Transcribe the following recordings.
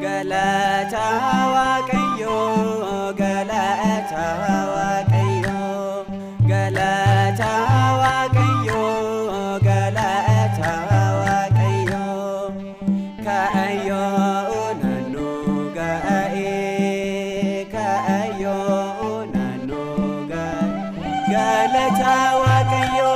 galata waaqayyo galata waaqayyo galata waaqayyo galata waaqayyo kaayo nanu gae kaayo nanu gae galata waaqayyo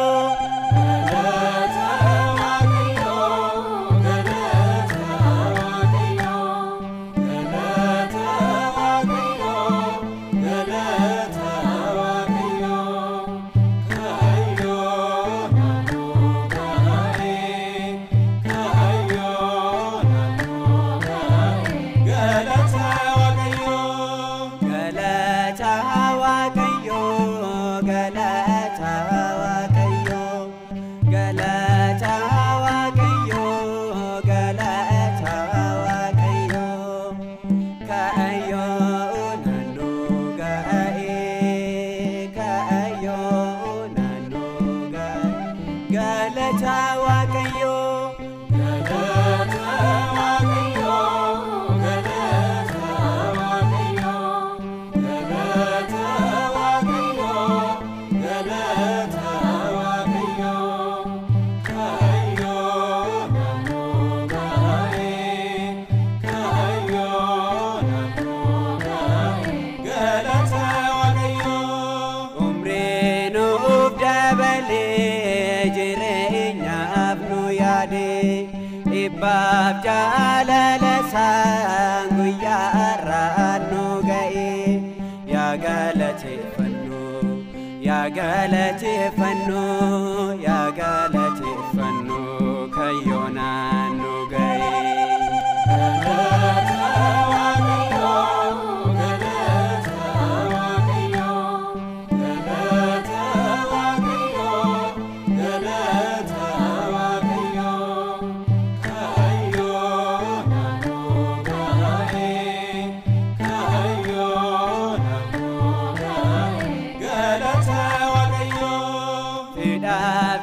Ibab jalala sanguya ranu gae ya galate fannu ya galate fannu ya galate fannu kayona nu gae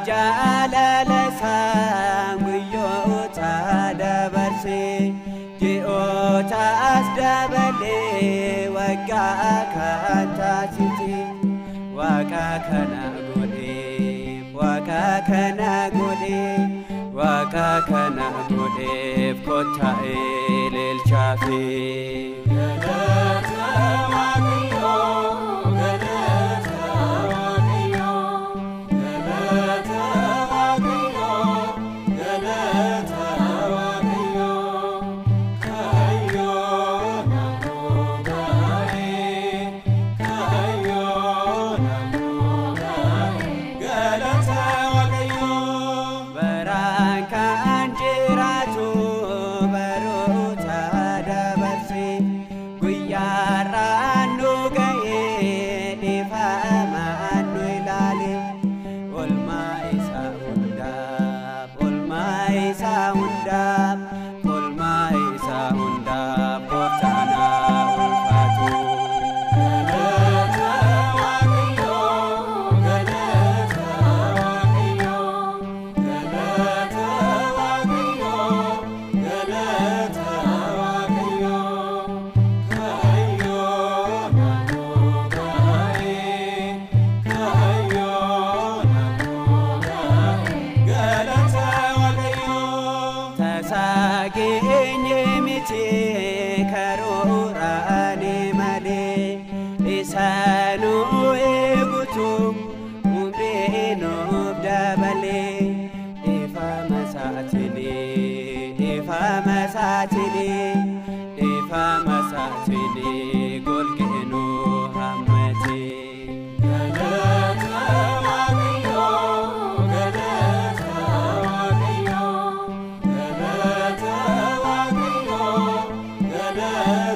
jalala sanguyo ta dabarse ji'ota asdabale wagga kanta siti waka kana gode waka kana gode waka kana gode kota elel chafi Yeah.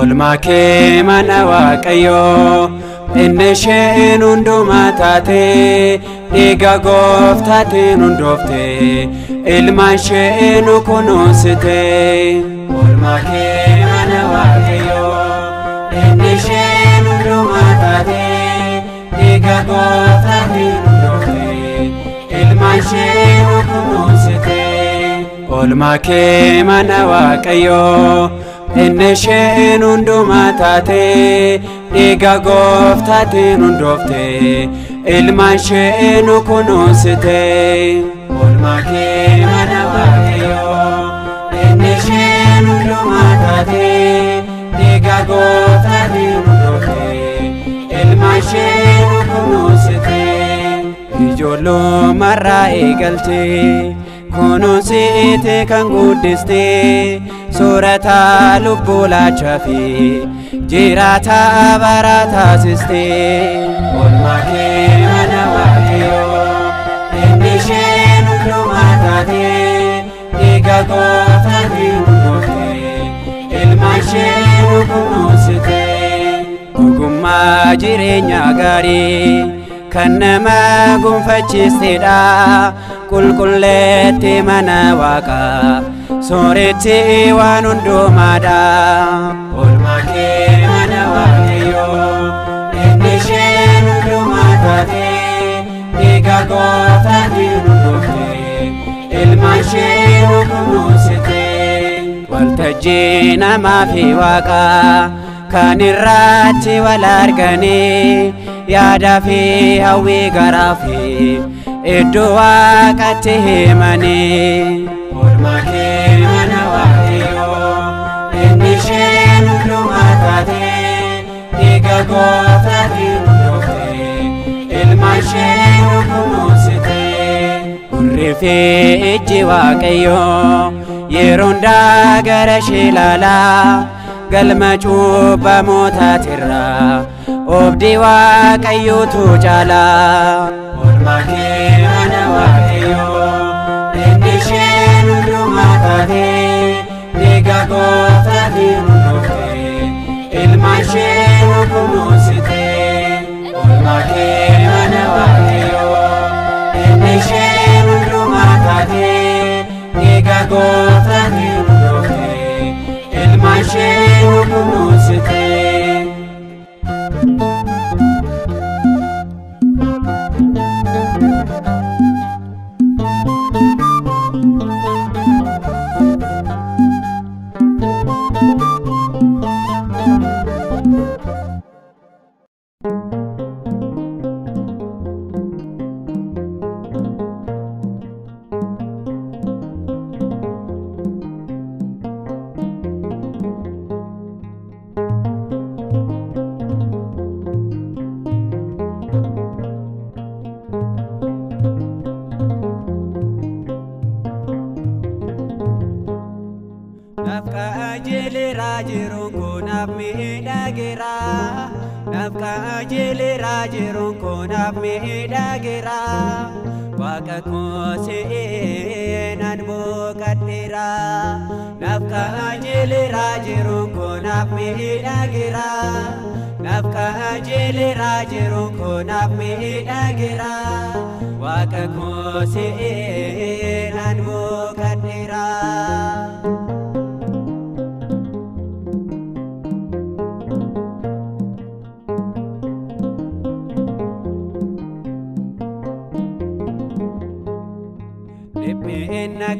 Olmaa kee mana Waaqayyoo inni isheen hundumaa taate dhiiga gooftaatiin hundoofte ilmaan ishee nu kunuunsite. Olmaa kee mana Waaqayyoo inni isheen hundumaa taate dhiiga gooftaatiin hundoofte ilmaan ishee nu kunuunsite. Olmaa kee mana Waaqayyoo inni isheen hundumaa taate dhiiga gooftaatiin hundoofte ilmaan ishee nu kunuunsite. Olmaa kee mana Waaqayyoo inni isheen hundumaa taate dhiiga gooftaatiin hundoofte ilmaan ishee nu kunuunsite. Ijoollummaarraa eegaltee kunuunsite kan guddiste soorata lubbuu laachaafi jiraata bara taasiste. Olmaa kee mana Waaqayyoo inni isheen hundumaa taate dhiiga gooftaatiin hundoofte ilmaan ishee nu kunuunsite. Ogummaa jireenyaa gaarii kan nama gonfachiistedha qulqulleetti mana Waaqaa sooretti waan hundumaadha. Olmaa kee mana Waaqayyoo inni isheen hundumaa taate dhiiga gooftaatiin hundoofte ilmaan ishee nu kunuunsite. Waltajjii namaa fi Waaqaa kan irratti wal arganii yaadaa fi hawwii garaa fi iddoo Waaqatti himanii. Olmaa kee mana Waaqayyoo inni isheen hundumaa taate dhiiga gooftaatiin hundoofte ilmaan ishee nu kunuunsite. Gurri fi ijji Waaqayyoo yeroo hundaa gara ishee ilaalaa galma cubbamootatirraa obdii Waaqayyootu caalaa. Olmaa kee mana Waaqayyoo inni isheen hundumaa taate dhiiga gooftaatiin hundoofte ilmaan ishee nu kunuunsite. Olmaa kee mana Waaqayyoo inni isheen hundumaa taate dhiiga gooftaatiin hundoofte ilmaan ishee nu kunuunsite. Waaqa koo seenaan boqadheera naaf qajeelera jiruun koo naaf miidhageera. Naaf qajeelera jiruun koo naaf miidhageera. Waaqa koo seenaan boqadheera.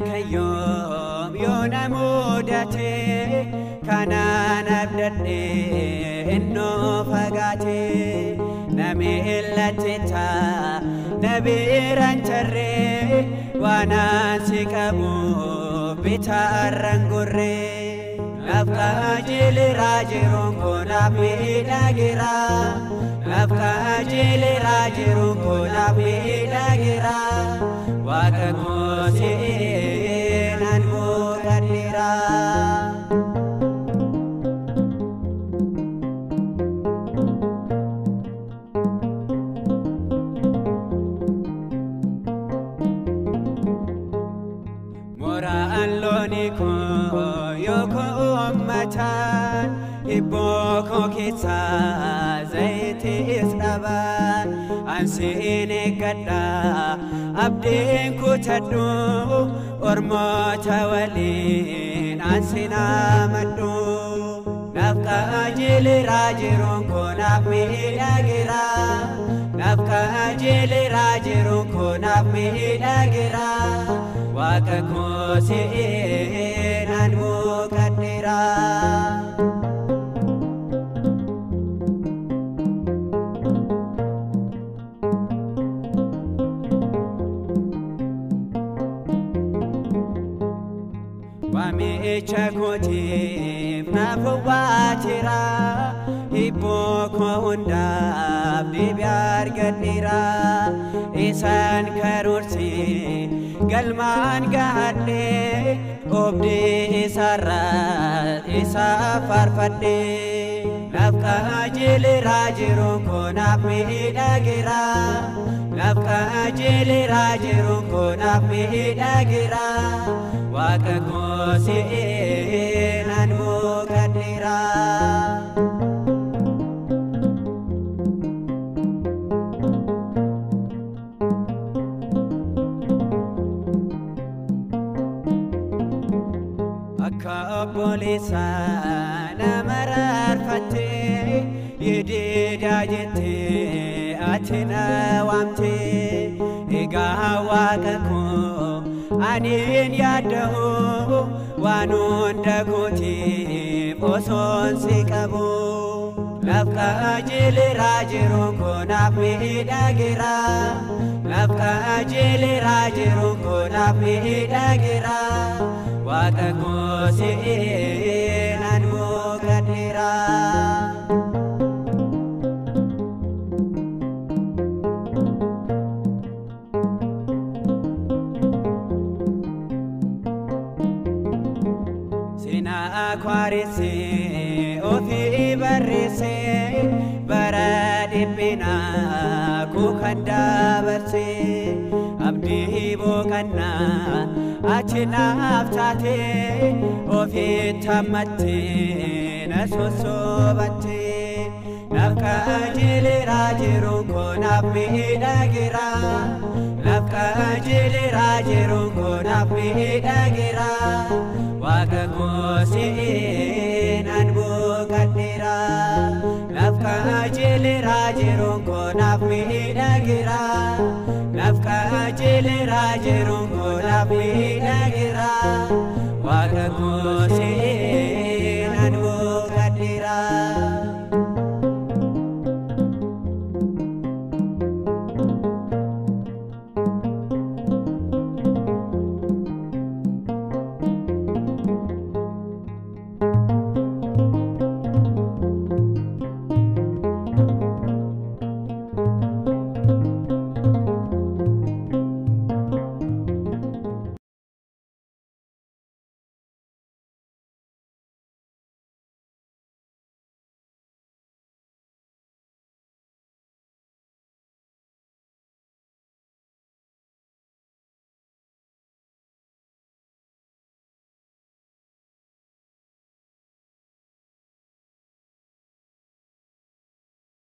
Kayyom yoona mudate kanaan abdadhe innoo fagaate nami illateta nabiiraan tarree waan si qabu bitaarraan gorree. Naaf qajeelera jiruun koo naaf miidhageera. Naaf qajeelera jiruun koo naaf miidhageera. Waaqa koo seenaan boqadheera. Moraan loonii koo yoo koo uummataan Hibboko keessa zayitis dhaba ansine gadda abdeen kutadhu ormoota waliin ansina maddu nafka ajili rajiruun konaaf miidhagira nafka ajili rajiruun konaaf miidhagira waaqa koo si'inaan muqaddira. Wamicha kotiif nafuwatira hibboko hundaaf deebii argadheera isaan karoorsi galmaan gahadhe obdii isaarraa isaaf faarfadhe nafka ajilira jiruun konaaf miidhagira nafka ajilira jiruun konaaf miidhagira waaqa koo si'inaan muqaddira. Akka obboleessa nama raarfattee yedidaa jettee ati na waamtee egaa waaqa koo aniin yaada'u waan hunda gootiif osoon si qabu nafka ajilira jiruun konaaf miidhagira nafka ajilira jiruun konaaf miidhagira waaqa koo si'inaan muqaddira. Akwarese ofii barreesse bara dhiphina kukan dabarse abdii boqannaa achi naaf taate ofii tammatte na sossobatte nafka ajilira jiruun konaaf miidhagira nafka ajilira jiruun konaaf miidhagira waaqa koo si'inaan muqaddira nafka ajilira jiruun konaaf miidhagira nafka ajilira jiruun konaaf miidhagira waaqa koo si'inaan